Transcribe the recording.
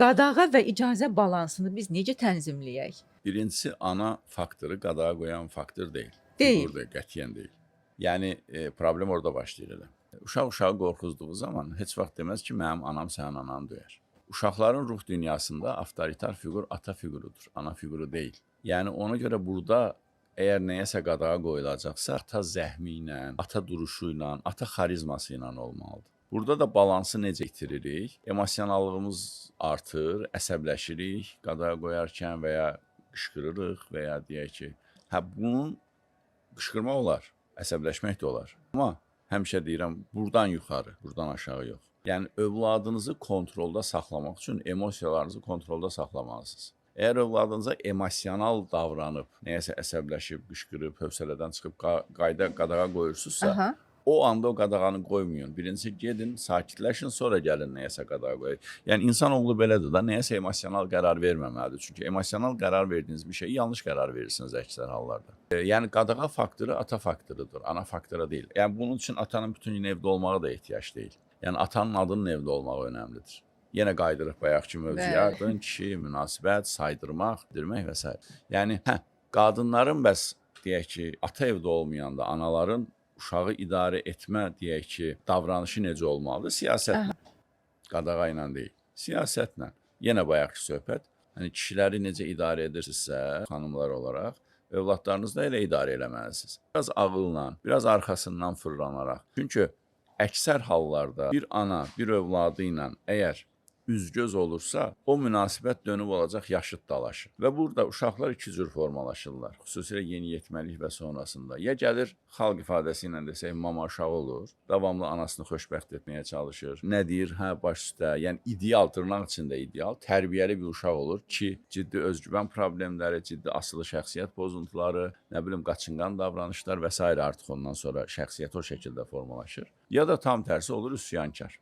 Qadağa və icazə balansını biz necə tənzimləyək? Birincisi, ana faktoru qadağa qoyan faktor deyil. Deyil. Fiqurdur, qətiyyən deyil. Yəni, problem orada başlayır elə. Uşaq uşağı qorxuzduğu zaman heç vaxt deməz ki, mənim anam sənin ananı döyər. Uşaqların ruh dünyasında avtoritar fiqur ata fiqurudur, ana fiquru deyil. Yəni, ona görə burada əgər nəyəsə qadağa qoyulacaqsa, ata zəhmi ilə, ata duruşu ilə, ata xarizması ilə olmalıdır. Burada da balansı necə itiririk? Emosionallığımız artır, əsəbləşirik qadağa qoyarkən və ya qışqırırıq və ya deyək ki, bunun qışqırmaq olar, əsəbləşmək də olar. Amma həmişə deyirəm, buradan yuxarı, buradan aşağı yox. Yəni, övladınızı kontrolda saxlamaq üçün emosiyalarınızı kontrolda saxlamalısınız. Əgər övladınıza emosional davranıb, nəyəsə əsəbləşib, qışqırıb, hövsələdən çıxıb qadağa qoyursunuzsa, Aha. o anda o qadağanı qoymayın. Birincisi gedin, sakitləşin, sonra gəlin nəyəsə qadağa qoyun. Yəni insanoğlu belədir da, nəyəsə emosional qərar verməməlidir. Çünki emosional qərar verdiyiniz bir şeyi yanlış qərar verirsiniz əksər hallarda. Yəni qadağa faktoru ata faktorudur, ana faktora deyil. Yəni bunun üçün atanın bütün gün evdə olmağa da ehtiyac deyil. Yəni atanın adının evdə olmağı önəmlidir. Yenə qayıdırıq bayaqki mövzuya, kişi, münasibət, saydırmaq, dirmək və s. Yəni qadınların bəs deyək ki, ata evdə olmayanda anaların uşağı idarə etmə, deyək ki, davranışı necə olmalıdır? Siyasətlə, qadağa ilə deyil. Siyasətlə. Yenə bayaqki söhbət. Hani kişiləri necə idarə edirsinizsə, xanımlar olaraq, övladlarınızı da elə idarə eləməlisiniz. Biraz ağılla, biraz arxasından fırlanaraq. Çünki əksər hallarda bir ana, bir övladı ilə əgər üzgöz olursa, o münasibət dönüb olacaq yaşıd dalaşı. Və burada uşaqlar iki cür formalaşırlar. Xüsusilə yeniyetməlik və sonrasında. Ya gəlir, xalq ifadəsi ilə desək, mama uşağı olur, davamlı anasını xoşbəxt etməyə çalışır. Nə deyir? Baş üstə. Yəni ideal, tırnaq içində ideal, tərbiyəli bir uşaq olur ki, ciddi özgüvən problemləri, ciddi asılı şəxsiyyət pozuntuları, nə bilim, qaçınqan davranışlar və s. artıq ondan sonra şəxsiyyət o şəkildə formalaşır. Ya da tam tərsi olur, üsyankar.